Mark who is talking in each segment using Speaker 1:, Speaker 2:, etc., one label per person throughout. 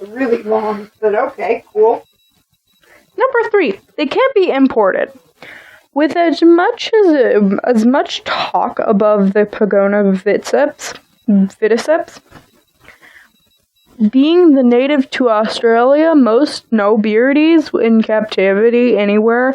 Speaker 1: was really long, but okay, cool.
Speaker 2: Number 3, they can't be imported. With as much talk above the Pagona viticeps, being the native to Australia, most no-beardies in captivity anywhere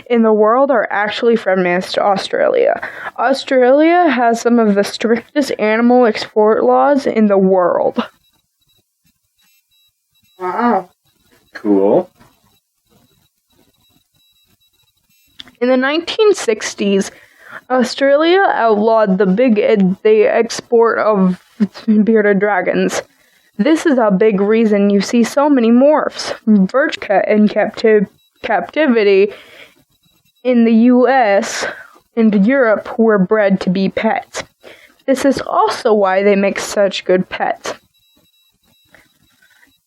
Speaker 2: in the world are actually from Australia. Australia has some of the strictest animal export laws in the world.
Speaker 1: Wow.
Speaker 3: Cool.
Speaker 2: In the 1960s, Australia outlawed the export of bearded dragons. This is a big reason you see so many morphs, in captivity in the US and Europe were bred to be pets. This is also why they make such good pets.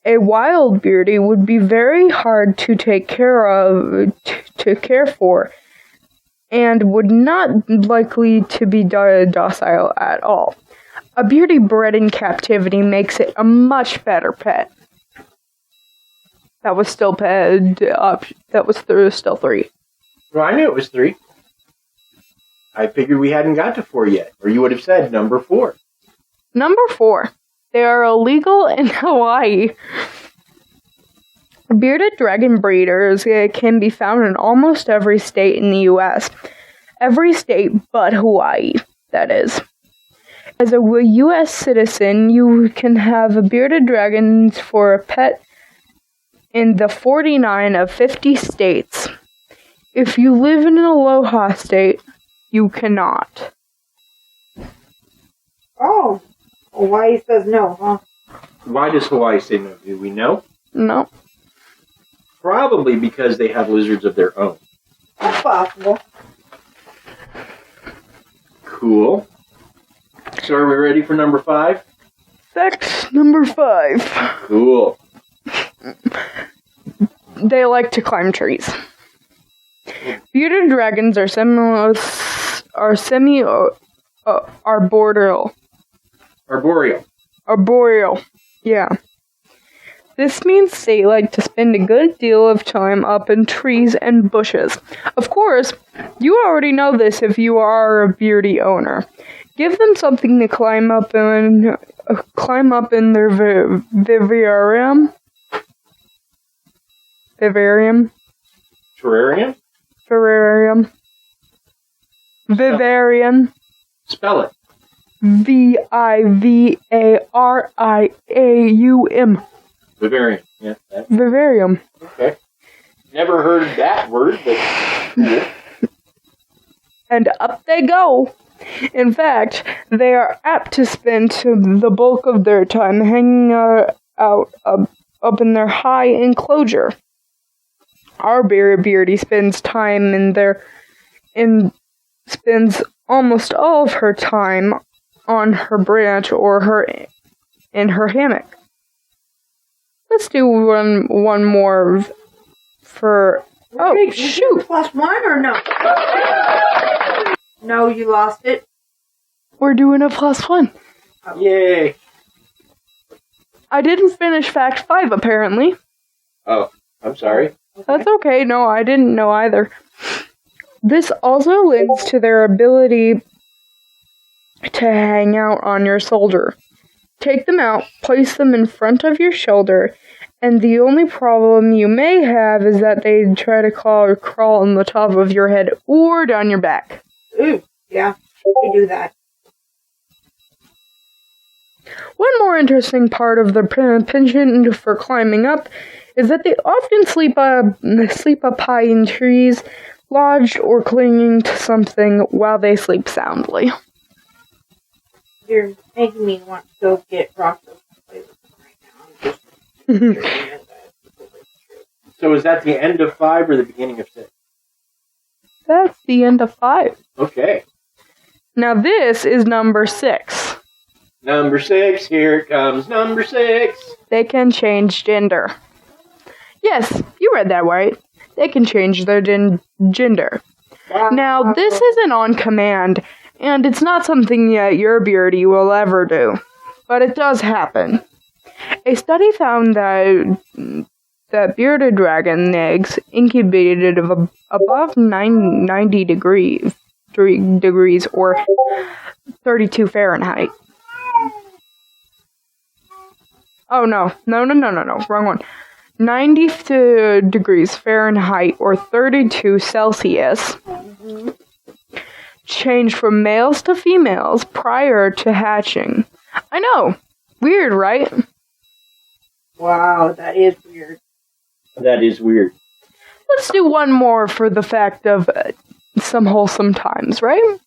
Speaker 2: A wild beardy would be very hard to take care for, and would not likely to be docile at all. A beardy bred in captivity makes it a much better pet. That was still still 3.
Speaker 3: Well, I knew it was 3. I figured we hadn't got to 4 yet, or you would have said number 4.
Speaker 2: Number 4. They are illegal in Hawaii. Bearded dragon breeders can be found in almost every state in the U.S. Every state but Hawaii, that is. As a U.S. citizen, you can have a bearded dragon for a pet in the 49 of 50 states. If you live in an Aloha state, you cannot.
Speaker 1: Oh, Hawaii says no, huh?
Speaker 3: Why does Hawaii say no? Do we know?
Speaker 2: No.
Speaker 3: Probably because they have lizards of their own.
Speaker 1: That's possible.
Speaker 3: Cool. So are we ready for number 5?
Speaker 2: Fact number 5.
Speaker 3: Cool.
Speaker 2: They like to climb trees. Bearded dragons are arboreal. Arboreal. Yeah. This means they like to spend a good deal of time up in trees and bushes. Of course, you already know this if you are a beardy owner. Give them something to climb up in their vivarium.
Speaker 3: Terrarium?
Speaker 2: Vivarium.
Speaker 3: Spell it.
Speaker 2: Vivarium.
Speaker 3: Vivarium. Yeah.
Speaker 2: Vivarium.
Speaker 3: Okay. Never heard that word, but cool.
Speaker 2: And up they go. In fact, they are apt to spend the bulk of their time hanging out up in their high enclosure. Our beardy spends spends almost all of her time on her branch or in her hammock. Let's do one more for.
Speaker 1: Wait,
Speaker 2: shoot!
Speaker 1: +1 or no? No, you lost it.
Speaker 2: We're doing a +1.
Speaker 1: Oh.
Speaker 3: Yay!
Speaker 2: I didn't finish fact 5 apparently.
Speaker 3: Oh, I'm sorry.
Speaker 2: That's okay. No, I didn't know either. This also links to their ability to hang out on your shoulder. Take them out, place them in front of your shoulder, and the only problem you may have is that they try to crawl on the top of your head or down your back.
Speaker 1: Ooh, yeah, they do that.
Speaker 2: One more interesting part of the penchant for climbing up is that they often sleep up high in trees, lodged or clinging to something while they sleep soundly.
Speaker 1: You're making me want to go get Rocco to play with them right now.
Speaker 3: So is that the end of 5 or the beginning of 6?
Speaker 2: That's the end of 5.
Speaker 3: Okay.
Speaker 2: Now this is number 6.
Speaker 3: Number 6, here it comes, number 6.
Speaker 2: They can change gender. Yes, you read that right. They can change their gender.
Speaker 1: Wow.
Speaker 2: Now, this isn't on command, and it's not something that your beardy will ever do. But it does happen. A study found that bearded dragon eggs incubated above 90 degrees or 32 Fahrenheit. Oh, no, wrong one. 90 degrees Fahrenheit or 32 Celsius changed from males to females prior to hatching. I know. Weird, right?
Speaker 1: Wow, that is weird.
Speaker 3: That is weird.
Speaker 2: Let's do one more for the fact of some wholesome times, right?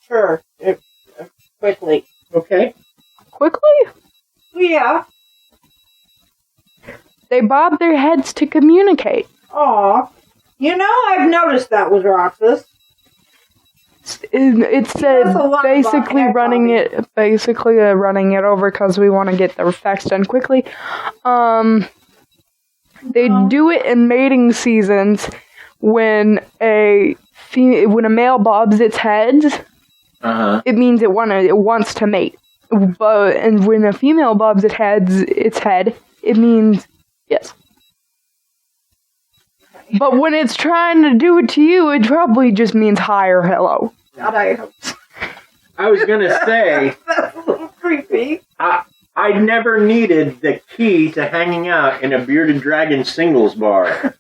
Speaker 1: Sure. Quickly.
Speaker 3: Okay.
Speaker 2: Quickly?
Speaker 1: Yeah.
Speaker 2: They bob their heads to communicate.
Speaker 1: Aw. You know, I've noticed that with Roxas.
Speaker 2: It said
Speaker 1: knows a lot
Speaker 2: basically
Speaker 1: about
Speaker 2: running it over because we want to get the facts done quickly. They do it in mating seasons when a male bobs its head. It means it wants to mate. And when a female bobs its head, it means yes. But when it's trying to do it to you, it probably just means hi or hello.
Speaker 1: God, I hope so.
Speaker 3: I was going to say,
Speaker 1: That's a little creepy.
Speaker 3: I never needed the key to hanging out in a bearded dragon singles bar.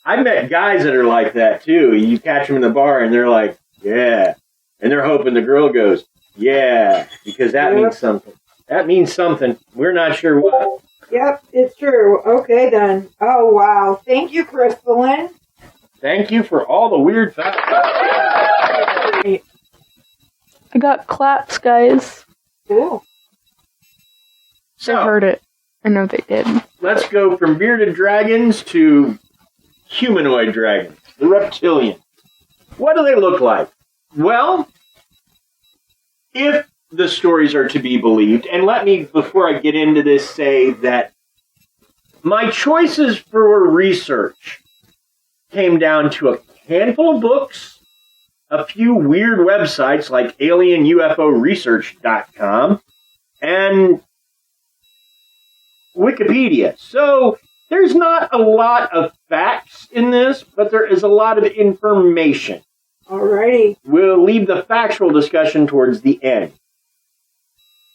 Speaker 3: I met guys that are like that, too. You catch them in the bar, and they're like, yeah. And they're hoping the girl goes, yeah, because that means something. That means something. We're not sure what.
Speaker 1: Yep, it's true. Okay, then. Oh, wow. Thank you, Crystalline.
Speaker 3: Thank you for all the weird facts.
Speaker 2: I got claps, guys.
Speaker 1: Cool.
Speaker 3: So,
Speaker 2: I heard it. I know they did.
Speaker 3: let's go from bearded dragons to humanoid dragons, the reptilian. What do they look like? Well, if the stories are to be believed, and let me, before I get into this, say that my choices for research came down to a handful of books, a few weird websites like alienUFOresearch.com, and Wikipedia. So there's not a lot of facts in this, but there is a lot of information.
Speaker 1: Alrighty.
Speaker 3: We'll leave the factual discussion towards the end.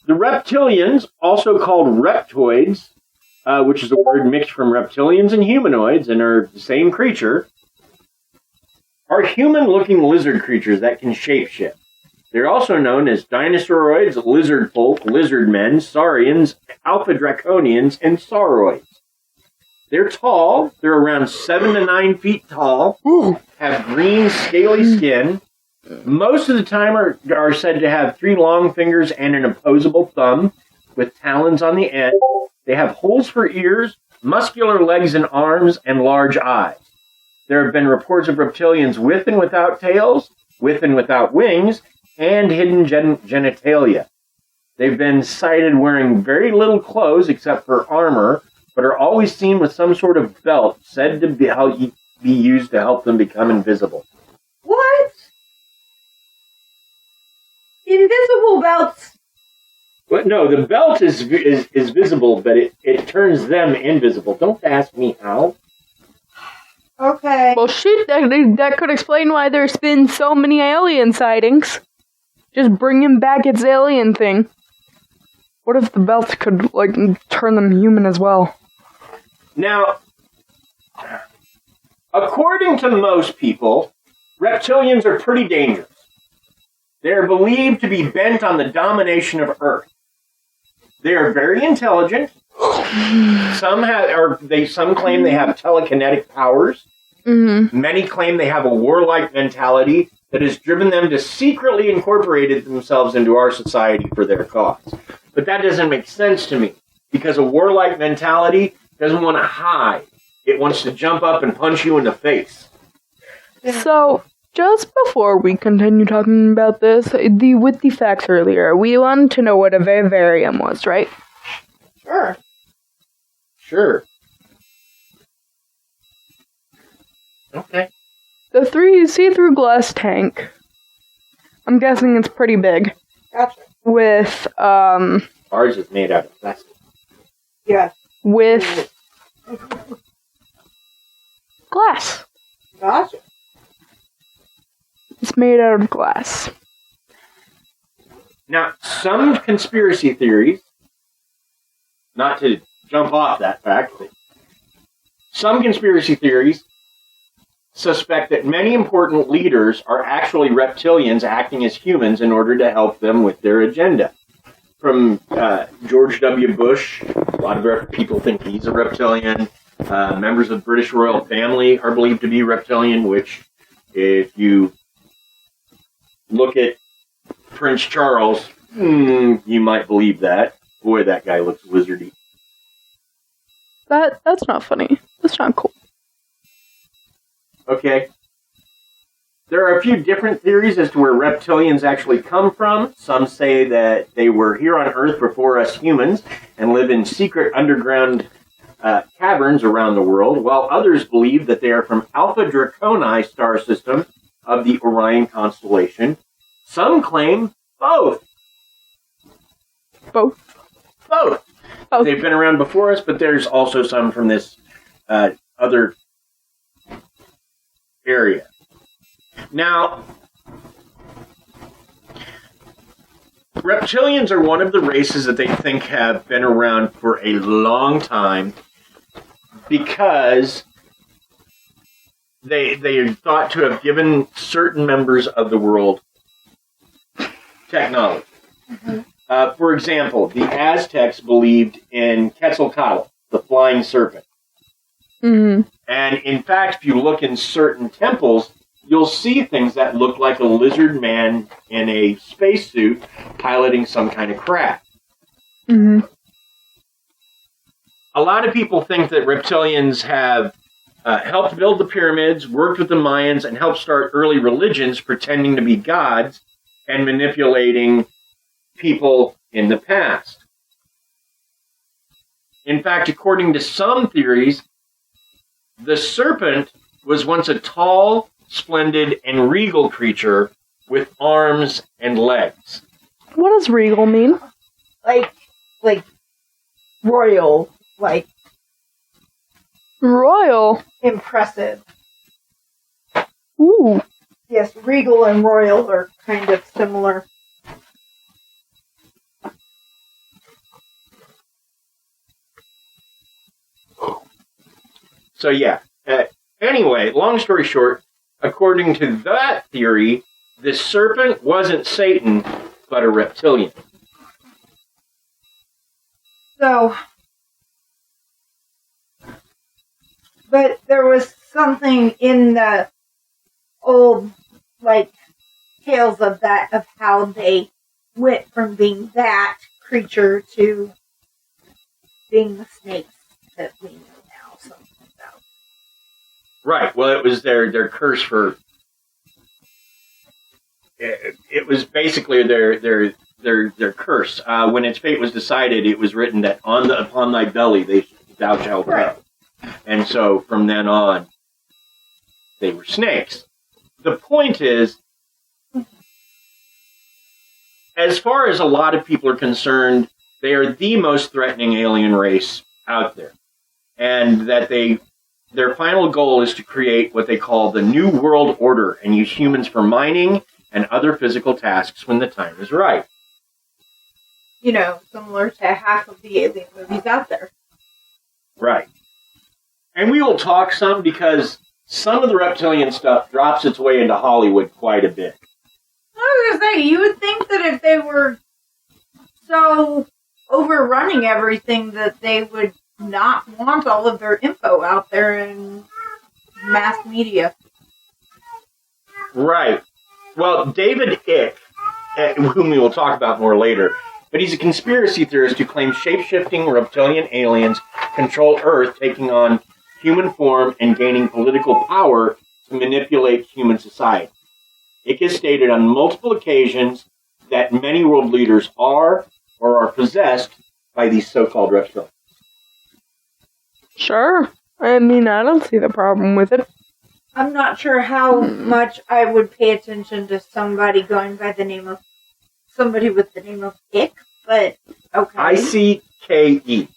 Speaker 3: The reptilians, also called reptoids, which is a word mixed from reptilians and humanoids and are the same creature, are human-looking lizard creatures that can shapeshift. They're also known as dinosauroids, lizard folk, lizard men, saurians, alpha draconians, and sauroids. They're tall. They're around 7 to 9 feet tall. Have green, scaly skin. Most of the time are said to have 3 long fingers and an opposable thumb with talons on the end. They have holes for ears, muscular legs and arms, and large eyes. There have been reports of reptilians with and without tails, with and without wings, and hidden genitalia. They've been sighted wearing very little clothes except for armor, but are always seen with some sort of belt said to be used to help them become invisible.
Speaker 1: What? Invisible belts.
Speaker 3: But no, the belt is visible, but it turns them invisible. Don't ask me how.
Speaker 1: Okay.
Speaker 2: Well, shoot, that could explain why there's been so many alien sightings. Just bringing back its alien thing. What if the belt could, turn them human as well?
Speaker 3: Now, according to most people, reptilians are pretty dangerous. They are believed to be bent on the domination of Earth. They are very intelligent. Some claim they have telekinetic powers.
Speaker 2: Mm-hmm.
Speaker 3: Many claim they have a warlike mentality that has driven them to secretly incorporate themselves into our society for their cause. But that doesn't make sense to me, because a warlike mentality doesn't want to hide. It wants to jump up and punch you in the face.
Speaker 2: So, just before we continue talking about this, with the facts earlier, we wanted to know what a vivarium was, right?
Speaker 3: Sure. Okay.
Speaker 2: The see-through glass tank. I'm guessing it's pretty big.
Speaker 1: Gotcha.
Speaker 2: With
Speaker 3: Ours is made out of plastic.
Speaker 1: Yeah.
Speaker 2: With glass.
Speaker 1: Gotcha.
Speaker 2: It's made out of glass.
Speaker 3: Now, some conspiracy theories, not to jump off that fact, but some conspiracy theories suspect that many important leaders are actually reptilians acting as humans in order to help them with their agenda. From George W. Bush, a lot of people think he's a reptilian. Members of the British royal family are believed to be reptilian, which, if you look at Prince Charles, you might believe that. Boy, that guy looks wizardy.
Speaker 2: That's not funny. That's not cool.
Speaker 3: Okay. There are a few different theories as to where reptilians actually come from. Some say that they were here on Earth before us humans and live in secret underground caverns around the world, while others believe that they are from Alpha Draconis star system of the Orion constellation. Some claim both.
Speaker 2: Both.
Speaker 3: They've been around before us, but there's also some from this other area. Now, reptilians are one of the races that they think have been around for a long time because they are thought to have given certain members of the world technology.
Speaker 1: Mm-hmm.
Speaker 3: For example, the Aztecs believed in Quetzalcoatl, the flying serpent.
Speaker 2: Mm-hmm.
Speaker 3: And in fact, if you look in certain temples, you'll see things that look like a lizard man in a spacesuit piloting some kind of craft.
Speaker 2: Mm-hmm.
Speaker 3: A lot of people think that reptilians have helped build the pyramids, worked with the Mayans, and helped start early religions pretending to be gods and manipulating people in the past. In fact, according to some theories, the serpent was once a tall, splendid, and regal creature with arms and legs.
Speaker 2: What does regal mean?
Speaker 1: Like royal, like
Speaker 2: Royal.
Speaker 1: impressive.
Speaker 2: Ooh.
Speaker 1: Yes, regal and royal are kind of similar.
Speaker 3: So yeah. Anyway, long story short, according to that theory, the serpent wasn't Satan, but a reptilian.
Speaker 1: So, but there was something in the old, like, tales of that, of how they went from being that creature to being the snakes that we know now, something about.
Speaker 3: Right. Well, it was their curse for. It was basically their curse. When its fate was decided, it was written that upon thy belly thou shalt
Speaker 1: Right.
Speaker 3: go. And so from then on, they were snakes. The point is, as far as a lot of people are concerned, they are the most threatening alien race out there. And that their final goal is to create what they call the New World Order and use humans for mining and other physical tasks when the time is right.
Speaker 1: You know, similar to half of the alien movies out there.
Speaker 3: Right. And we will talk some because some of the reptilian stuff drops its way into Hollywood quite a bit.
Speaker 1: I was going to say, you would think that if they were so overrunning everything that they would not want all of their info out there in mass media.
Speaker 3: Right. Well, David Icke, whom we will talk about more later, but he's a conspiracy theorist who claims shape-shifting reptilian aliens control Earth, taking on human form and gaining political power to manipulate human society. Icke has stated on multiple occasions that many world leaders are or are possessed by these so-called reptilians.
Speaker 2: Sure. I mean, I don't see the problem with it.
Speaker 1: I'm not sure how much I would pay attention to somebody going by the name of somebody with the name of Ick but okay.
Speaker 3: ICKE.